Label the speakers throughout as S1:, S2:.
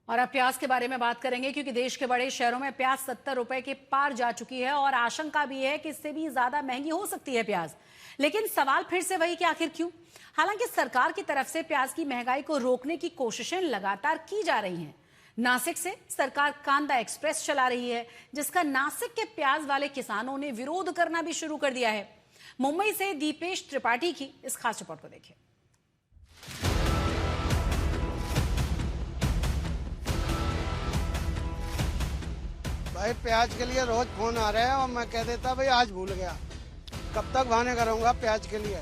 S1: और अब प्याज के बारे में बात करेंगे क्योंकि देश के बड़े शहरों में प्याज 70 रुपए के पार जा चुकी है और आशंका भी है कि इससे भी ज्यादा महंगी हो सकती है प्याज। लेकिन सवाल फिर से वही कि आखिर क्यों? हालांकि सरकार की तरफ से प्याज की महंगाई को रोकने की कोशिशें लगातार की जा रही हैं। नासिक से सरकार कांदा एक्सप्रेस चला रही है, जिसका नासिक के प्याज वाले किसानों ने विरोध करना भी शुरू कर दिया है। मुंबई से दीपेश त्रिपाठी की इस खास रिपोर्ट को देखिए।
S2: भाई प्याज के लिए रोज फोन आ रहे हैं और मैं कह देता भाई आज भूल गया, कब तक बहाने करूंगा प्याज के लिए।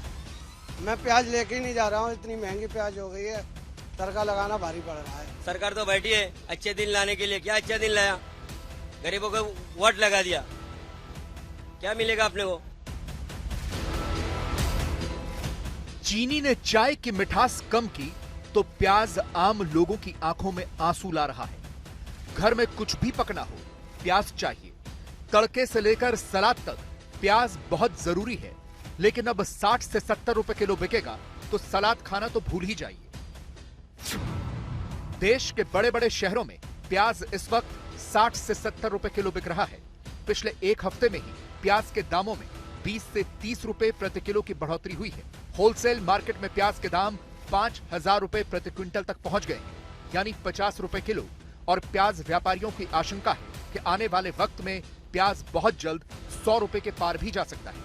S2: मैं प्याज लेके ही नहीं जा रहा हूँ, इतनी महंगी प्याज हो गई है, तड़का लगाना भारी पड़ रहा है।
S3: सरकार तो बैठी है अच्छे दिन लाने के लिए, क्या अच्छा दिन लाया? गरीबों को वोट लगा दिया, क्या मिलेगा अपने को?
S4: चीनी ने चाय की मिठास कम की तो प्याज आम लोगों की आंखों में आंसू ला रहा है। घर में कुछ भी पकना हो, प्याज चाहिए। तड़के से लेकर सलाद तक प्याज बहुत जरूरी है, लेकिन अब 60 से 70 रुपए किलो बिकेगा तो सलाद खाना तो भूल ही जाइए। देश के बड़े बड़े शहरों में प्याज इस वक्त 60 से 70 रुपए किलो बिक रहा है। पिछले एक हफ्ते में ही प्याज के दामों में 20 से 30 रुपए प्रति किलो की बढ़ोतरी हुई है। होलसेल मार्केट में प्याज के दाम 5,000 रुपए प्रति क्विंटल तक पहुंच गए हैं, यानी 50 रुपए किलो। और प्याज व्यापारियों की आशंका है कि आने वाले वक्त में प्याज बहुत जल्द 100 रुपए के पार भी जा सकता है।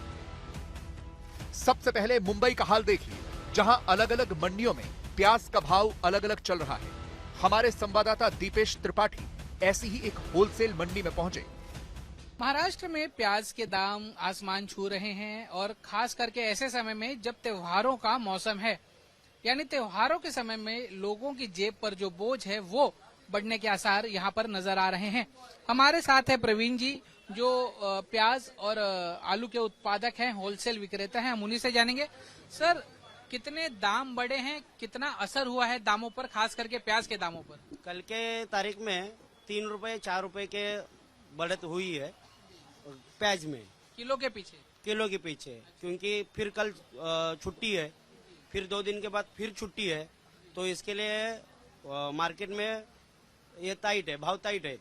S4: सबसे पहले मुंबई का हाल देखिए, जहां अलग अलग मंडियों में प्याज का भाव अलग अलग चल रहा है। हमारे संवाददाता दीपेश त्रिपाठी ऐसी ही एक होलसेल मंडी में पहुंचे।
S5: महाराष्ट्र में प्याज के दाम आसमान छू रहे हैं और खास करके ऐसे समय में जब त्योहारों का मौसम है, यानी त्योहारों के समय में लोगों की जेब पर जो बोझ है वो बढ़ने के आसार यहाँ पर नजर आ रहे हैं। हमारे साथ है प्रवीण जी, जो प्याज और आलू के उत्पादक हैं, होलसेल विक्रेता हैं। हम उन्हीं से जानेंगे, सर कितने दाम बढ़े हैं, कितना असर हुआ है दामों पर, खास करके प्याज के दामों पर?
S6: कल के तारीख में 3 रुपए 4 रुपए के बढ़त हुई है प्याज में,
S5: किलो के पीछे, क्योंकि फिर कल छुट्टी है, फिर 2 दिन के बाद फिर छुट्टी है, तो इसके लिए मार्केट में ये टाइट है, भाव टाइट है।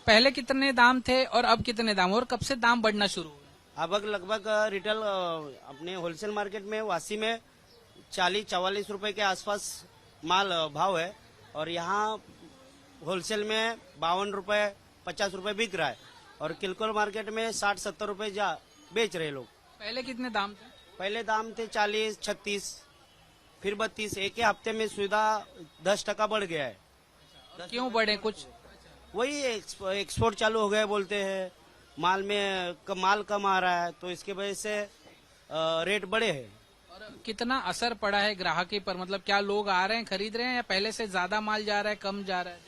S5: पहले कितने दाम थे और अब कितने दाम, और कब से दाम बढ़ना शुरू हुआ?
S6: अब लगभग रिटेल अपने होलसेल मार्केट में वासी में 40-44 रुपए के आसपास माल भाव है, और यहाँ होलसेल में 52 रुपए 50 रुपए बिक रहा है, और किलकोल मार्केट में 60-70 रुपए बेच रहे लोग।
S5: पहले कितने दाम थे?
S6: पहले दाम थे 40, 36, फिर 32। एक ही हफ्ते में सुविधा 10% बढ़ गया है।
S5: क्यों बढ़े? कुछ
S6: वही एक्सपोर्ट चालू हो गए बोलते हैं, माल में माल कम आ रहा है, तो इसके वजह से रेट बढ़े हैं।
S5: और कितना असर पड़ा है ग्राहकी पर? मतलब क्या लोग आ रहे हैं, खरीद रहे हैं, या पहले से ज्यादा माल जा रहा है, कम जा रहा है?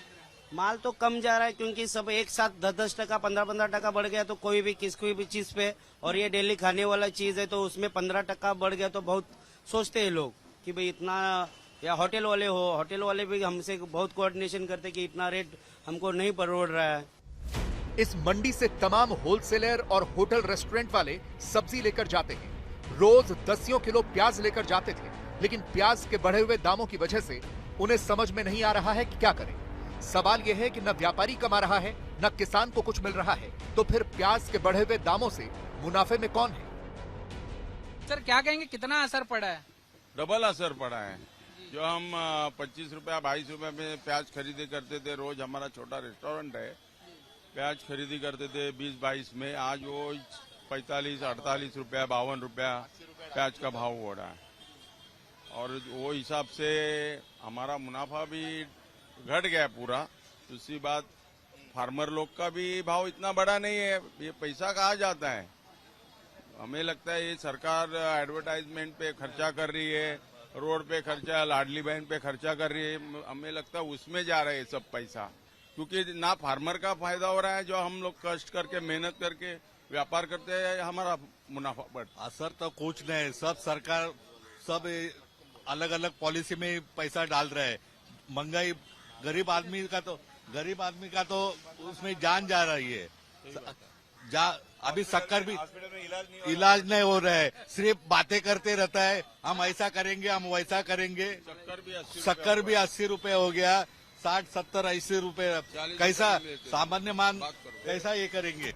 S6: माल तो कम जा रहा है, क्योंकि सब एक साथ 10-10%, 15-15% बढ़ गया, तो कोई भी चीज पे, और ये डेली खाने वाला चीज है तो उसमें 15% बढ़ गया, तो बहुत सोचते हैं लोग कि भाई इतना, या होटल वाले भी हमसे बहुत कोऑर्डिनेशन करते कि इतना रेट हमको नहीं परवड़ रहा है।
S4: इस मंडी से तमाम होलसेलर और होटल रेस्टोरेंट वाले सब्जी लेकर जाते हैं। रोज 10 किलो प्याज लेकर जाते थे, लेकिन प्याज के बढ़े हुए दामों की वजह से उन्हें समझ में नहीं आ रहा है कि क्या करें। सवाल यह है कि न व्यापारी कमा रहा है, न किसान को कुछ मिल रहा है, तो फिर प्याज के बढ़े हुए दामों से मुनाफे में कौन है?
S5: सर क्या कहेंगे, कितना असर पड़ा है?
S7: डबल असर पड़ा है। जो हम 25 रुपया 22 रुपए में प्याज खरीदी करते थे, रोज हमारा छोटा रेस्टोरेंट है, प्याज खरीदी करते थे 20-22 में, आज वो 45-48 रुपया 52 रुपया प्याज का भाव हो रहा है, और वो हिसाब से हमारा मुनाफा भी घट गया पूरा। दूसरी बात, फार्मर लोग का भी भाव इतना बड़ा नहीं है, ये पैसा कहाँ जाता है? हमें लगता है ये सरकार एडवर्टाइजमेंट पे खर्चा कर रही है, रोड पे खर्चा, लाडली बहन पे खर्चा कर रही है, हमें लगता है उसमें जा रहा है सब पैसा, क्योंकि ना फार्मर का फायदा हो रहा है, जो हम लोग कष्ट करके मेहनत करके व्यापार करते हैं, हमारा मुनाफा बढ़ता।
S8: असर तो कुछ नहीं, सब सरकार सब अलग अलग पॉलिसी में पैसा डाल रहे हैं। महंगाई गरीब आदमी का तो उसमें जान जा रही है। अभी शक्कर भी इलाज नहीं हो रहा है, सिर्फ बातें करते रहता है, हम ऐसा करेंगे हम वैसा करेंगे। शक्कर भी 80 रुपए हो गया, 60 70 80 रुपए, कैसा सामान्य मान कैसा ये करेंगे।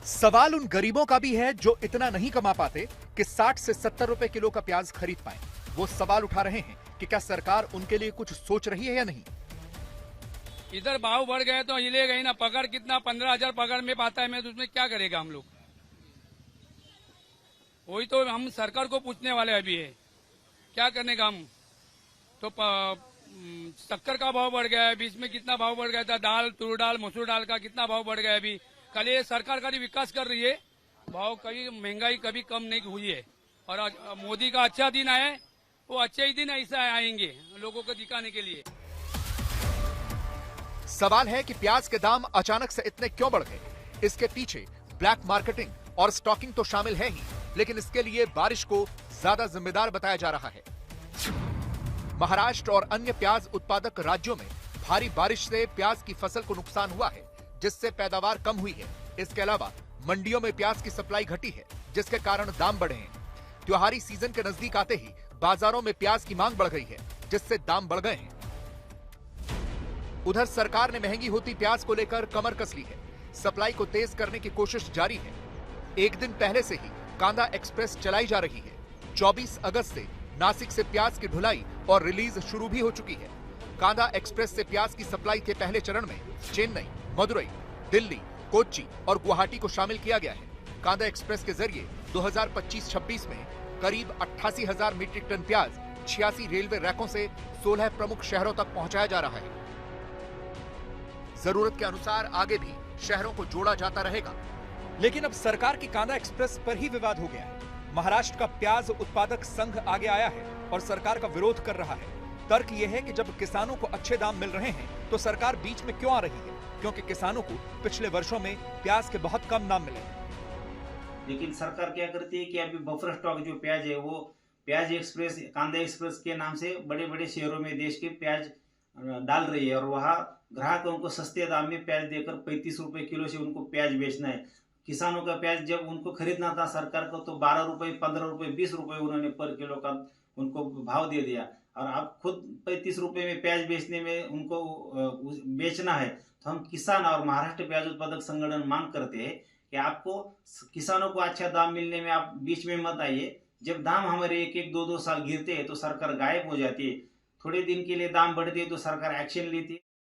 S4: सवाल उन गरीबों का भी है जो इतना नहीं कमा पाते कि 60 से 70 रुपए किलो का प्याज खरीद पाएं। वो सवाल उठा रहे हैं कि क्या सरकार उनके लिए कुछ सोच रही है या नहीं।
S9: इधर भाव बढ़ गए तो हिलेगा ही ना। पगार कितना 15,000 पगार में पाता है, मैं तो उसमें क्या करेगा हम लोग। वही तो हम सरकार को पूछने वाले अभी है, क्या करने का हम तो। शक्कर का भाव बढ़ गया है, बीच में कितना भाव बढ़ गया था, दाल तुर दाल मसूर दाल का कितना भाव बढ़ गया है। अभी कल ये सरकार का विकास कर रही है, भाव कभी महंगाई कभी कम नहीं हुई है। और मोदी का अच्छा दिन आए, वो अच्छे ही दिन ऐसा आएंगे लोगों को दिखाने के लिए।
S4: सवाल है कि प्याज के दाम अचानक से इतने क्यों बढ़ गए। इसके पीछे ब्लैक मार्केटिंग और स्टॉकिंग तो शामिल है ही, लेकिन इसके लिए बारिश को ज्यादा जिम्मेदार बताया जा रहा है। महाराष्ट्र और अन्य प्याज उत्पादक राज्यों में भारी बारिश से प्याज की फसल को नुकसान हुआ है, जिससे पैदावार कम हुई है। इसके अलावा मंडियों में प्याज की सप्लाई घटी है, जिसके कारण दाम बढ़े हैं। त्योहारी सीजन के नजदीक आते ही बाजारों में प्याज की मांग बढ़ गई है, जिससे दाम बढ़ गए हैं। उधर सरकार ने महंगी होती प्याज को लेकर कमर कस ली है। सप्लाई को तेज करने की कोशिश जारी है। एक दिन पहले से ही कांदा एक्सप्रेस चलाई जा रही है। 24 अगस्त से नासिक से प्याज की ढुलाई और रिलीज शुरू भी हो चुकी है। कांदा एक्सप्रेस से प्याज की सप्लाई के पहले चरण में चेन्नई, मदुरई, दिल्ली, कोच्चि और गुवाहाटी को शामिल किया गया है। कांदा एक्सप्रेस के जरिए 2025-26 में करीब 88,000 मीट्रिक टन प्याज 86 रेलवे रैकों से 16 प्रमुख शहरों तक पहुंचाया जा रहा है। जरूरत के अनुसार आगे भी शहरों को जोड़ा जाता रहेगा। लेकिन अब सरकार की कांदा एक्सप्रेस पर ही विवाद हो गया है। महाराष्ट्र का प्याज उत्पादक संघ आगे आया है और सरकार का विरोध कर रहा है। तर्क यह है कि जब किसानों को अच्छे दाम मिल रहे हैं तो सरकार बीच में क्यों आ रही है, क्योंकि किसानों को पिछले वर्षों में प्याज के बहुत कम दाम मिले।
S10: लेकिन सरकार क्या करती है कि अभी बफर स्टॉक जो प्याज है वो प्याज एक्सप्रेस, कांदा एक्सप्रेस के नाम से बड़े बड़े शहरों में देश के प्याज डाल रही है और वहाँ ग्राहकों को सस्ते दाम में प्याज देकर 35 रुपए किलो से उनको प्याज बेचना है। किसानों का प्याज जब उनको खरीदना था सरकार को तो 12 रुपए, 15 रुपए, 20 रुपए उन्होंने पर किलो का उनको भाव दे दिया। और अब खुद 35 रुपए में प्याज बेचने में उनको बेचना है। तो हम किसान और महाराष्ट्र प्याज उत्पादक संगठन मांग करते हैं कि आपको किसानों को अच्छा दाम मिलने में आप बीच में मत आइए। जब दाम हमारे 1-1, 2-2 साल गिरते हैं तो सरकार गायब हो जाती है। थोड़े दिन के लिए दाम बढ़ते हैं तो सरकार एक्शन लेती है।